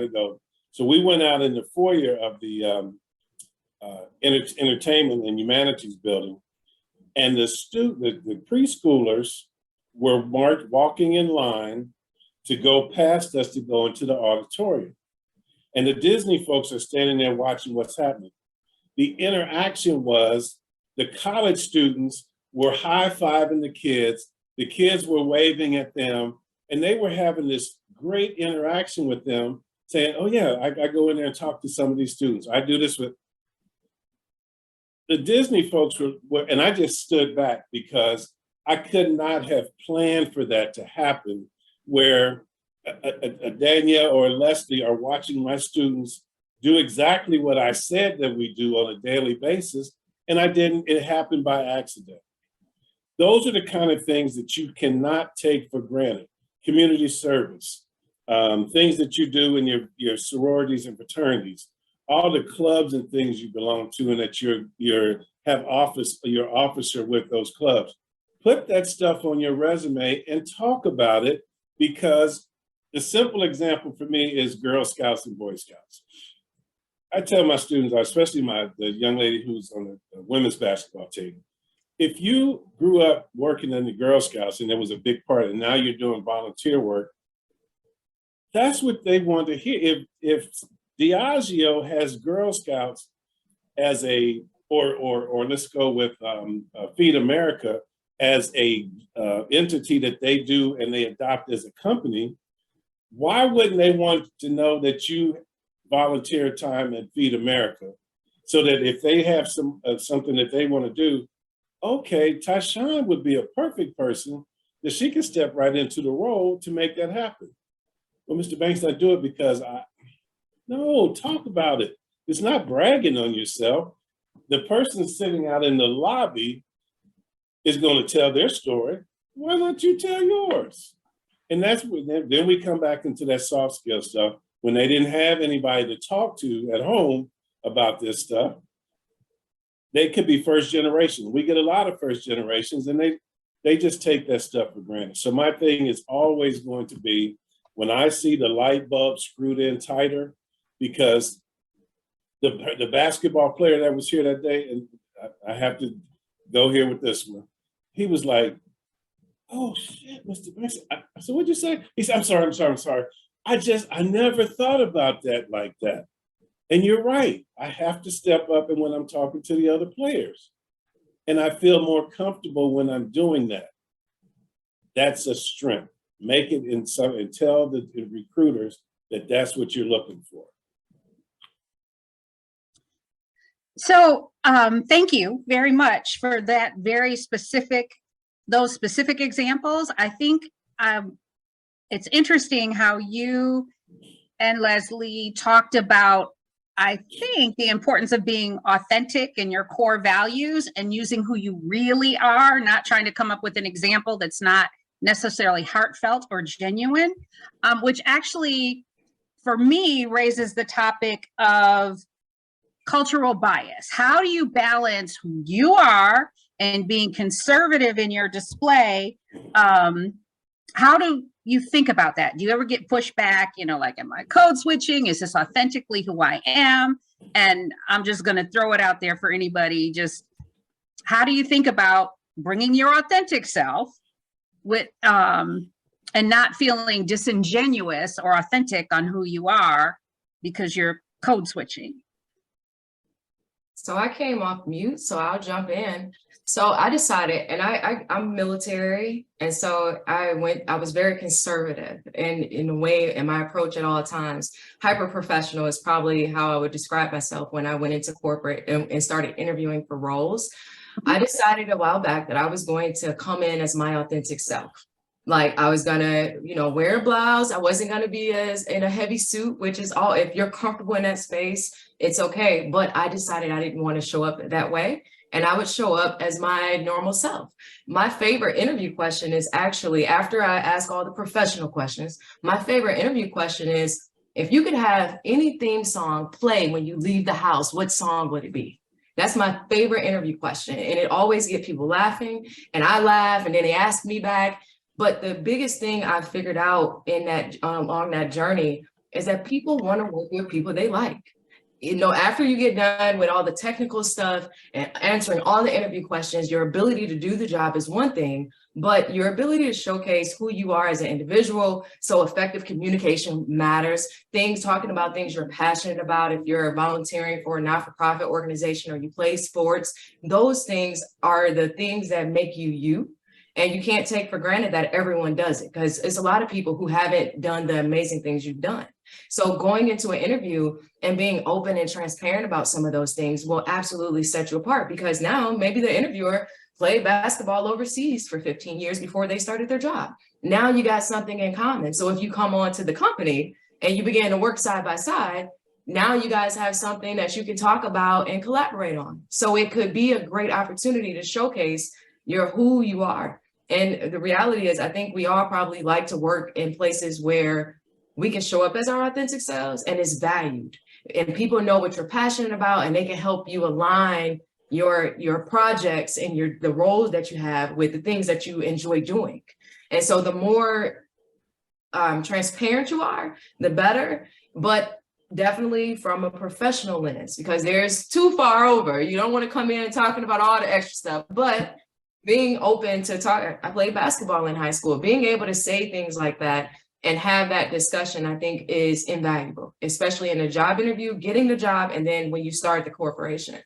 D: go. So we went out in the foyer of the entertainment and humanities building, and the preschoolers were walking in line to go past us to go into the auditorium. And the Disney folks are standing there watching what's happening. The interaction was the college students were high-fiving the kids were waving at them, and they were having this great interaction with them, saying, oh yeah, I go in there and talk to some of these students. I do this with the Disney folks were, and I just stood back because I could not have planned for that to happen, where a Danielle or a Leslie are watching my students do exactly what I said that we do on a daily basis, and I didn't. It happened by accident. Those are the kind of things that you cannot take for granted. Community service, things that you do in your sororities and fraternities, all the clubs and things you belong to, and that you're officer with those clubs. Put that stuff on your resume and talk about it, because the simple example for me is Girl Scouts and Boy Scouts. I tell my students, especially the young lady who's on the women's basketball team, if you grew up working in the Girl Scouts and it was a big part, and now you're doing volunteer work, that's what they want to hear. If Diageo has Girl Scouts as a, or let's go with Feed America as a entity that they do and they adopt as a company, why wouldn't they want to know that you volunteer time at Feed America? So that if they have something that they want to do, okay, Tashawn would be a perfect person that she can step right into the role to make that happen. Well, Mr. Banks, I do it because no, talk about it. It's not bragging on yourself. The person sitting out in the lobby is going to tell their story. Why don't you tell yours? And that's when then we come back into that soft skill stuff. When they didn't have anybody to talk to at home about this stuff, they could be first generation. We get a lot of first generations and they just take that stuff for granted. So my thing is always going to be, when I see the light bulb screwed in tighter, because the basketball player that was here that day, and I have to go here with this one, he was like, oh shit, Mr. Banks. I said, what'd you say? He said, I'm sorry. I never thought about that like that. And you're right, I have to step up and when I'm talking to the other players. And I feel more comfortable when I'm doing that. That's a strength. Make it in some, and tell the recruiters that that's what you're looking for.
A: So thank you very much for that those specific examples. I think it's interesting how you and Leslie talked about, I think, the importance of being authentic in your core values and using who you really are, not trying to come up with an example that's not necessarily heartfelt or genuine, which actually, for me, raises the topic of cultural bias. How do you balance who you are and being conservative in your display? How do you think about that? Do you ever get pushback, like, am I code switching? Is this authentically who I am? And I'm just going to throw it out there for anybody. Just how do you think about bringing your authentic self with and not feeling disingenuous or authentic on who you are because you're code switching?
E: So I came off mute, so I'll jump in. So I decided, and I'm military, and so I was very conservative in a way, in my approach at all times. Hyper professional is probably how I would describe myself when I went into corporate and started interviewing for roles. I decided a while back that I was going to come in as my authentic self. Like I was gonna, wear a blouse. I wasn't gonna be as in a heavy suit, which is all, if you're comfortable in that space, it's okay. But I decided I didn't want to show up that way. And I would show up as my normal self. My favorite interview question is actually, after I ask all the professional questions, my favorite interview question is, if you could have any theme song play when you leave the house, what song would it be? That's my favorite interview question. And it always gets people laughing, and I laugh, and then they ask me back. But the biggest thing I figured out in that along that journey is that people want to work with people they like. After you get done with all the technical stuff and answering all the interview questions, your ability to do the job is one thing, but your ability to showcase who you are as an individual. So effective communication matters. Talking about things you're passionate about. If you're volunteering for a not-for-profit organization or you play sports, those things are the things that make you you. And you can't take for granted that everyone does it, because it's a lot of people who haven't done the amazing things you've done. So going into an interview and being open and transparent about some of those things will absolutely set you apart, because now maybe the interviewer played basketball overseas for 15 years before they started their job. Now you got something in common. So if you come on to the company and you begin to work side by side, now you guys have something that you can talk about and collaborate on. So it could be a great opportunity to showcase who you are. And the reality is, I think we all probably like to work in places where we can show up as our authentic selves and it's valued. And people know what you're passionate about, and they can help you align your projects and the roles that you have with the things that you enjoy doing. And so the more transparent you are, the better. But definitely from a professional lens, because there's too far over. You don't want to come in talking about all the extra stuff, but being open to talk. I played basketball in high school. Being able to say things like that and have that discussion, I think, is invaluable, especially in a job interview, getting the job, and then when you start the corporation.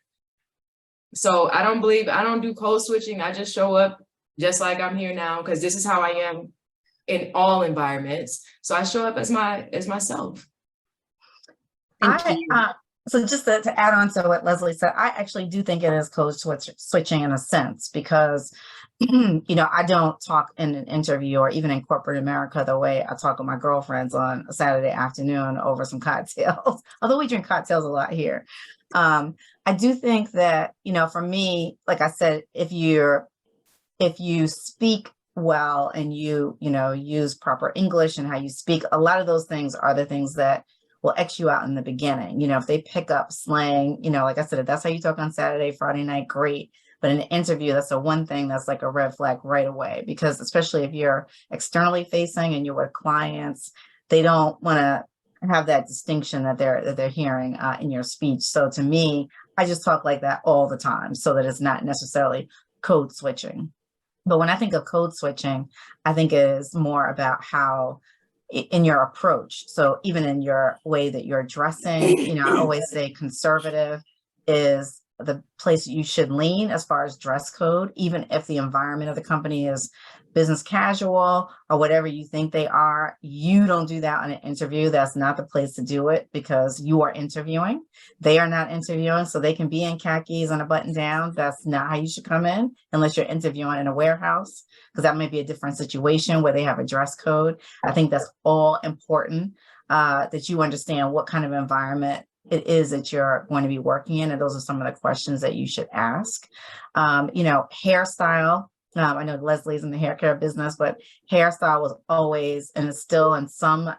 E: So I don't do code switching. I just show up just like I'm here now, because this is how I am in all environments. So I show up as myself.
A: Thank you.
F: So just to add on to what Leslie said, I actually do think it is code switching in a sense, because I don't talk in an interview or even in corporate America the way I talk with my girlfriends on a Saturday afternoon over some cocktails, although we drink cocktails a lot here. I do think that, for me, like I said, if you speak well and you use proper English and how you speak, a lot of those things are the things that will X you out in the beginning. If they pick up slang, like I said, if that's how you talk on Saturday, Friday night, great. But in an interview, that's the one thing that's like a red flag right away, because especially if you're externally facing and you're with clients, they don't want to have that distinction that they're hearing in your speech. So to me, I just talk like that all the time so that it's not necessarily code switching. But when I think of code switching, I think it is more about how in your approach. So even in your way that you're dressing, I always say conservative is the place you should lean as far as dress code, even if the environment of the company is business casual or whatever you think they are. You don't do that on an interview. That's not the place to do it, because you are interviewing. They are not interviewing, so they can be in khakis and a button down. That's not how you should come in unless you're interviewing in a warehouse, because that may be a different situation where they have a dress code. I think that's all important, that you understand what kind of environment it is that you're going to be working in. And those are some of the questions that you should ask. Hairstyle. I know Leslie's in the hair care business, but hairstyle was always, and is still in some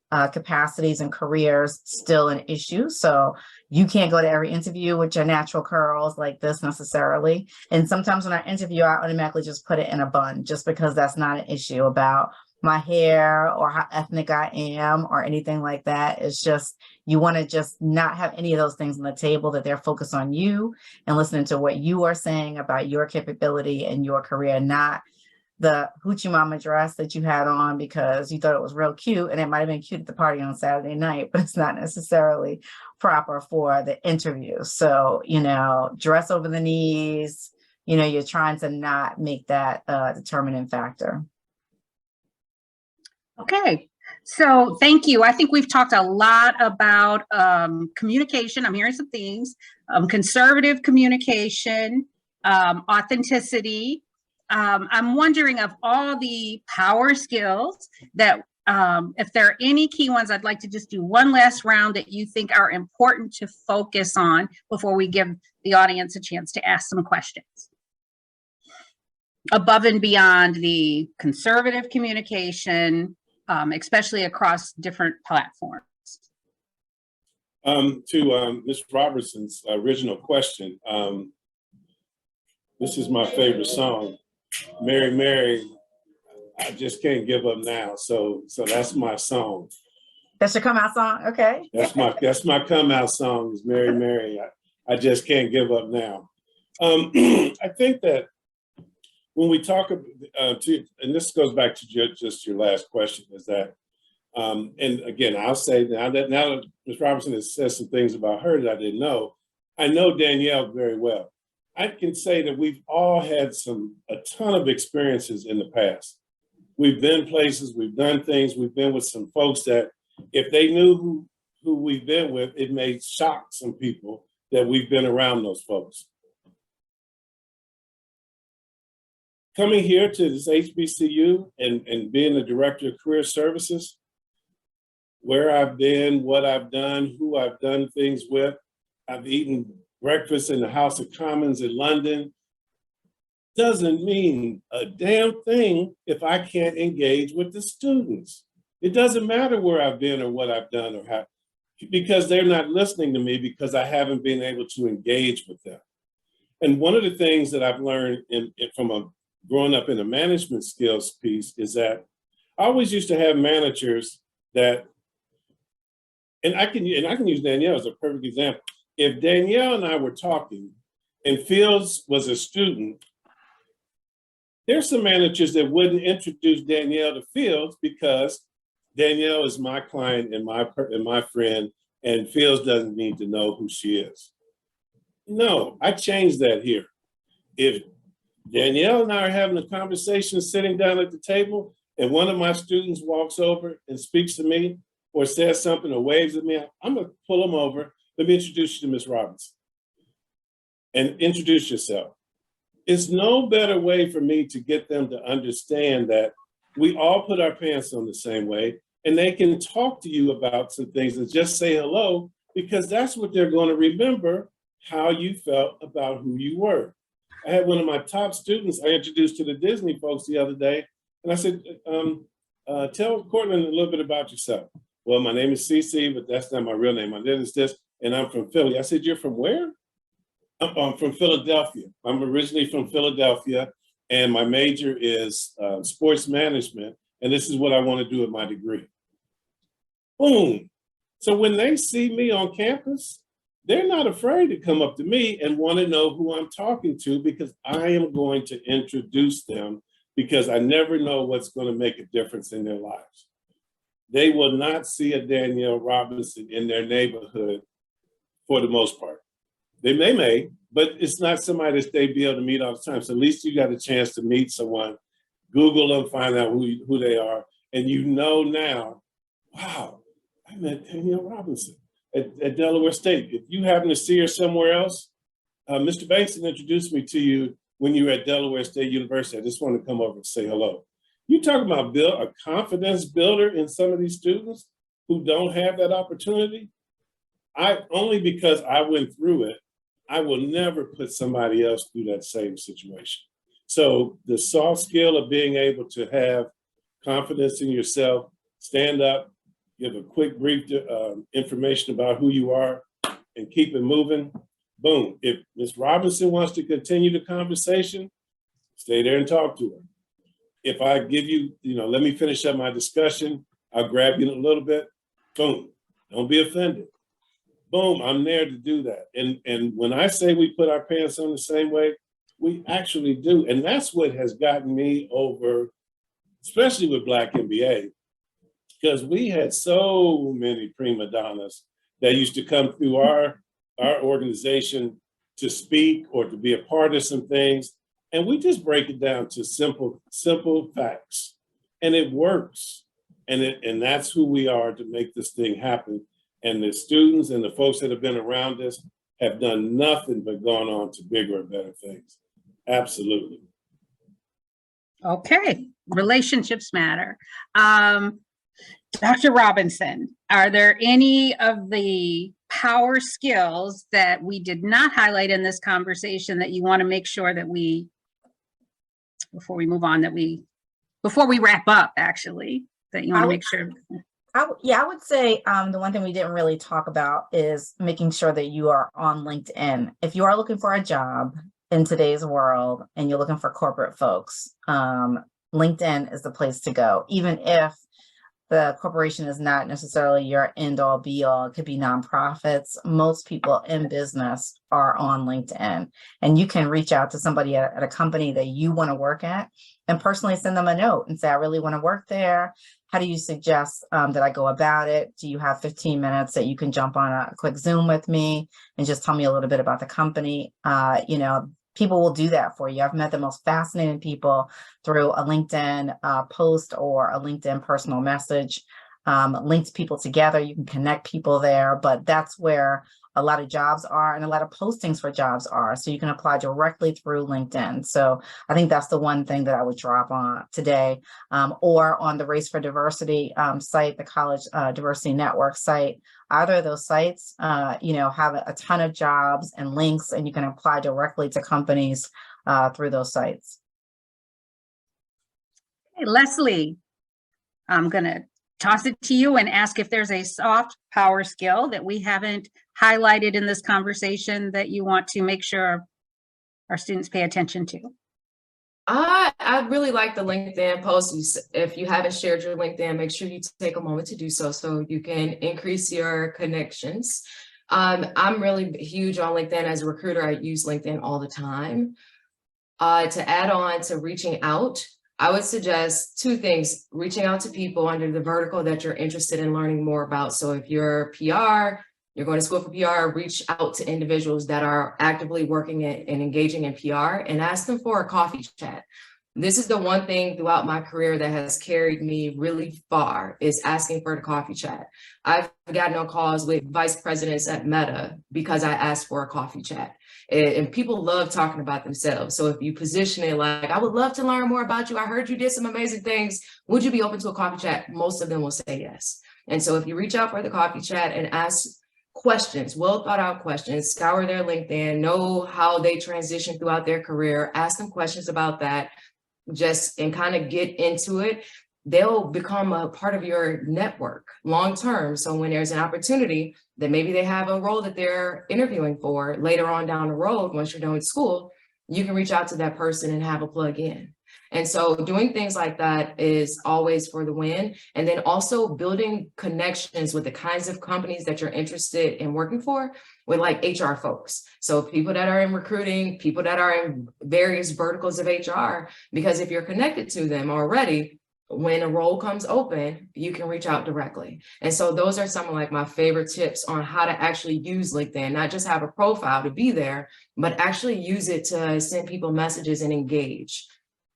F: capacities and careers, still an issue. So you can't go to every interview with your natural curls like this necessarily. And sometimes when I interview, I automatically just put it in a bun, just because that's not an issue about my hair or how ethnic I am or anything like that. It's just, you want to just not have any of those things on the table, that they're focused on you and listening to what you are saying about your capability and your career, not the hoochie mama dress that you had on because you thought it was real cute, and it might have been cute at the party on Saturday night, but it's not necessarily proper for the interview. So, dress over the knees, you're trying to not make that a determining factor.
A: Okay, so thank you. I think we've talked a lot about communication. I'm hearing some themes: conservative communication, authenticity. I'm wondering, of all the power skills that, if there are any key ones, I'd like to just do one last round that you think are important to focus on before we give the audience a chance to ask some questions. Above and beyond the conservative communication, especially across different platforms.
D: To Ms. Robertson's original question, this is my favorite song, Mary, Mary, I Just Can't Give Up Now. So that's my song.
F: That's your come out song? Okay.
D: That's my come out song, is Mary, Mary, I Just Can't Give Up Now. I think that when we talk and this goes back to just your last question, is that, and again, I'll say now that Ms. Robertson has said some things about her that I didn't know, I know Danielle very well. I can say that we've all had a ton of experiences in the past. We've been places, we've done things, we've been with some folks that if they knew who we've been with, it may shock some people that we've been around those folks. Coming here to this HBCU and being the director of career services, where I've been, what I've done, who I've done things with, I've eaten breakfast in the House of Commons in London, doesn't mean a damn thing if I can't engage with the students. It doesn't matter where I've been or what I've done or how, because they're not listening to me because I haven't been able to engage with them. And one of the things that I've learned from growing up in a management skills piece is that I always used to have managers that, and I can use Danielle as a perfect example. If Danielle and I were talking and Fields was a student There's some managers that wouldn't introduce Danielle to Fields because Danielle is my client and my friend, and Fields doesn't need to know who she is. No, I changed that here. If Danielle and I are having a conversation sitting down at the table, and one of my students walks over and speaks to me or says something or waves at me, I'm gonna pull them over. Let me introduce you to Ms. Robinson. And introduce yourself. It's no better way for me to get them to understand that we all put our pants on the same way, and they can talk to you about some things and just say hello, because that's what they're going to remember, how you felt about who you were. I had one of my top students I introduced to the Disney folks the other day, and I said, tell Cortland a little bit about yourself. Well, my name is CC, but that's not my real name. My name is this, and I'm from Philly. I said, you're from where? I'm from Philadelphia. I'm originally from Philadelphia, and my major is sports management, and this is what I want to do with my degree. Boom. So when they see me on campus, they're not afraid to come up to me and want to know who I'm talking to, because I am going to introduce them, because I never know what's going to make a difference in their lives. They will not see a Danielle Robinson in their neighborhood for the most part. They may, but it's not somebody that they'd be able to meet all the time. So at least you got a chance to meet someone, Google them, find out who they are. And you know now, wow, I met Danielle Robinson at Delaware State. If you happen to see her somewhere else, Mr. Bankston introduced me to you when you were at Delaware State University. I just want to come over and say hello. You talk about a confidence builder in some of these students who don't have that opportunity. Only because I went through it, I will never put somebody else through that same situation. So the soft skill of being able to have confidence in yourself, stand up, give a quick brief information about who you are, and keep it moving. Boom. If Ms. Robinson wants to continue the conversation, stay there and talk to her. If I give you, let me finish up my discussion, I'll grab you in a little bit. Boom. Don't be offended. Boom, I'm there to do that. And when I say we put our pants on the same way, we actually do. And that's what has gotten me over, especially with Black MBA, because we had so many prima donnas that used to come through our organization to speak or to be a part of some things. And we just break it down to simple facts. And it works. And that's who we are to make this thing happen. And the students and the folks that have been around us have done nothing but gone on to bigger and better things. Absolutely.
A: Okay, relationships matter. Dr. Robinson, are there any of the power skills that we did not highlight in this conversation that you want to make sure that we, before we move on, before we wrap up, actually, that you want to make sure?
F: I would say the one thing we didn't really talk about is making sure that you are on LinkedIn. If you are looking for a job in today's world and you're looking for corporate folks, LinkedIn is the place to go. Even if the corporation is not necessarily your end all be all, it could be nonprofits. Most people in business are on LinkedIn, and you can reach out to somebody at a company that you want to work at and personally send them a note and say, I really want to work there. How do you suggest that I go about it? Do you have 15 minutes that you can jump on a quick Zoom with me and just tell me a little bit about the company? People will do that for you. I've met the most fascinating people through a LinkedIn post or a LinkedIn personal message. Links people together. You can connect people there, but that's where a lot of jobs are and a lot of postings for jobs are. So you can apply directly through LinkedIn. So I think that's the one thing that I would drop on today, or on the Race for Diversity site, the College Diversity Network site. Either of those sites, have a ton of jobs and links, and you can apply directly to companies through those sites.
A: Hey, Leslie, I'm going to toss it to you and ask if there's a soft power skill that we haven't highlighted in this conversation that you want to make sure our students pay attention to.
E: I really like the LinkedIn post. If you haven't shared your LinkedIn, make sure you take a moment to do so you can increase your connections. I'm really huge on LinkedIn. As a recruiter, I use LinkedIn all the time. To add on to reaching out, I would suggest two things: reaching out to people under the vertical that you're interested in learning more about. So if you're PR, you're going to school for PR, reach out to individuals that are actively working and engaging in PR and ask them for a coffee chat. This is the one thing throughout my career that has carried me really far, is asking for the coffee chat. I've gotten on calls with vice presidents at Meta because I asked for a coffee chat. And people love talking about themselves. So if you position it like, I would love to learn more about you, I heard you did some amazing things, would you be open to a coffee chat? Most of them will say yes. And so if you reach out for the coffee chat and ask questions, well thought out questions, scour their LinkedIn, know how they transition throughout their career, ask them questions about that, and kind of get into it, they'll become a part of your network long term. So when there's an opportunity that maybe they have a role that they're interviewing for later on down the road, once you're done with school, you can reach out to that person and have a plug in. And so doing things like that is always for the win. And then also building connections with the kinds of companies that you're interested in working for with like HR folks. So people that are in recruiting, people that are in various verticals of HR, because if you're connected to them already, when a role comes open, you can reach out directly. And so those are some of like my favorite tips on how to actually use LinkedIn, not just have a profile to be there, but actually use it to send people messages and engage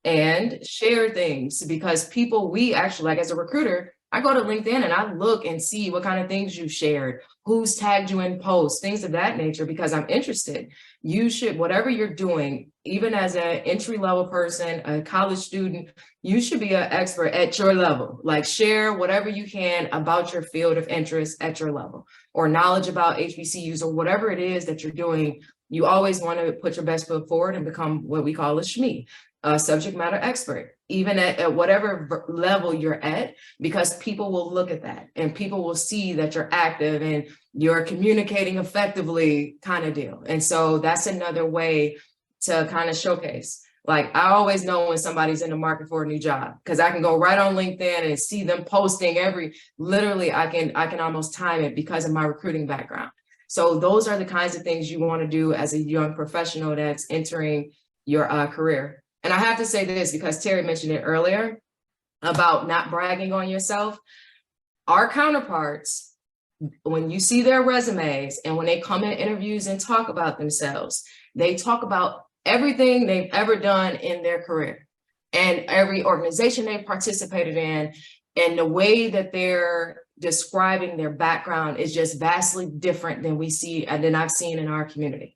E: and share things, because we actually, like as a recruiter, I go to LinkedIn and I look and see what kind of things you shared, who's tagged you in posts, things of that nature, because I'm interested. You should, whatever you're doing, even as an entry-level person, a college student, you should be an expert at your level. Like share whatever you can about your field of interest at your level, or knowledge about HBCUs or whatever it is that you're doing. You always want to put your best foot forward and become what we call a SME, a subject matter expert, even at whatever level you're at, because people will look at that and people will see that you're active and you're communicating effectively, kind of deal. And so that's another way to kind of showcase. Like I always know when somebody's in the market for a new job, because I can go right on LinkedIn and see them posting literally I can almost time it because of my recruiting background. So those are the kinds of things you want to do as a young professional that's entering your career. And I have to say this because Terry mentioned it earlier about not bragging on yourself. Our counterparts, when you see their resumes and when they come in interviews and talk about themselves, they talk about everything they've ever done in their career and every organization they've participated in, and the way that they're describing their background is just vastly different than we see and than I've seen in our community.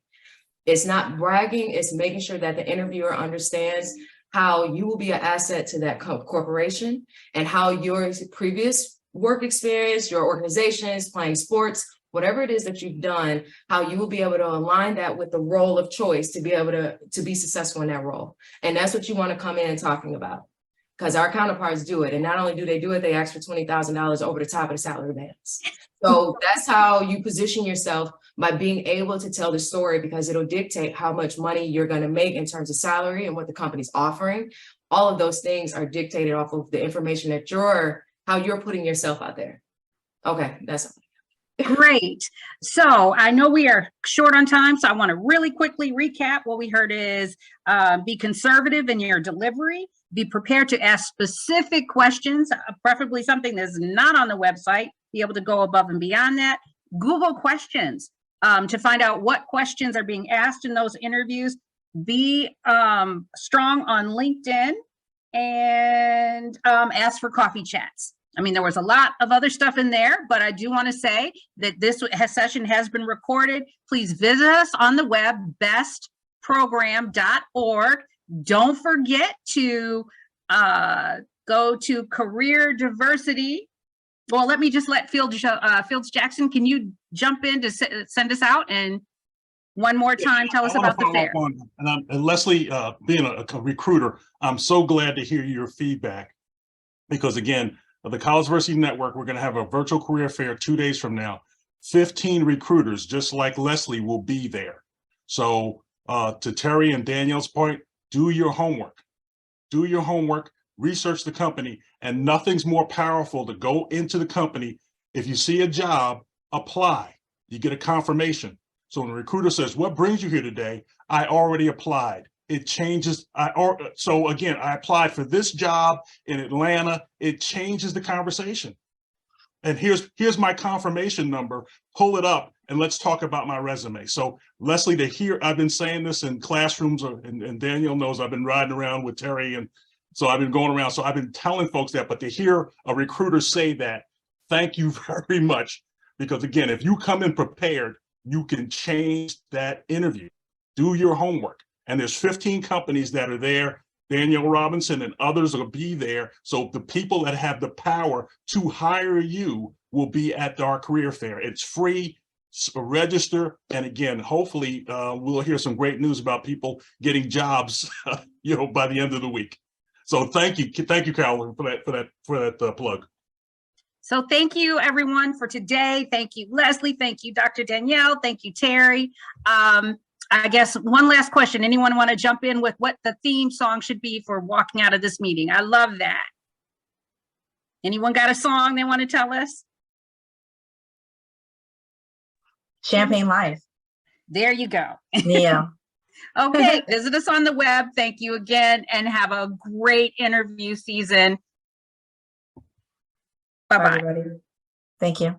E: It's not bragging, it's making sure that the interviewer understands how you will be an asset to that corporation and how your previous work experience, your organizations, playing sports, whatever it is that you've done, how you will be able to align that with the role of choice to be able to be successful in that role. And that's what you want to come in and talking about, because our counterparts do it. And not only do they do it, they ask for $20,000 over the top of the salary bands. So that's how you position yourself, by being able to tell the story, because it'll dictate how much money you're going to make in terms of salary and what the company's offering. All of those things are dictated off of the information that how you're putting yourself out there. Okay, that's
A: great. So I know we are short on time, so I want to really quickly recap. What we heard is be conservative in your delivery, be prepared to ask specific questions, preferably something that's not on the website, be able to go above and beyond that. Google questions to find out what questions are being asked in those interviews. Be strong on LinkedIn and ask for coffee chats. I mean, there was a lot of other stuff in there, but I do want to say that this session has been recorded. Please visit us on the web, bestprogram.org. Don't forget to go to career diversity. Well, let me just let Fields Jackson, can you jump in to send us out? And one more time, tell us about the fair.
B: And Leslie, being a recruiter, I'm so glad to hear your feedback, because again, the College Diversity Network, we're going to have a virtual career fair 2 days from now. 15 recruiters, just like Leslie, will be there. So to Terry and Danielle's point, do your homework. Do your homework, research the company, and nothing's more powerful to go into the company. If you see a job, apply. You get a confirmation. So when a recruiter says, what brings you here today? I already applied. it changes. So again, I applied for this job in Atlanta. It changes the conversation. And here's my confirmation number. Pull it up and let's talk about my resume. So Leslie, I've been saying this in classrooms, and Danielle knows I've been riding around with Terry, and so I've been going around. So I've been telling folks that, but to hear a recruiter say that, thank you very much. Because again, if you come in prepared, you can change that interview. Do your homework. And there's 15 companies that are there. Danielle Robinson and others will be there. So the people that have the power to hire you will be at our career fair. It's free. Register. And again, hopefully we'll hear some great news about people getting jobs, by the end of the week. So thank you, Carolyn, for that plug.
A: So thank you, everyone, for today. Thank you, Leslie. Thank you, Dr. Danielle. Thank you, Terry. I guess one last question. Anyone want to jump in with what the theme song should be for walking out of this meeting? I love that. Anyone got a song they want to tell us?
F: Champagne Life.
A: There you go.
F: Yeah.
A: Okay, visit us on the web. Thank you again, and have a great interview season. Bye-bye.
F: Everybody. Thank you.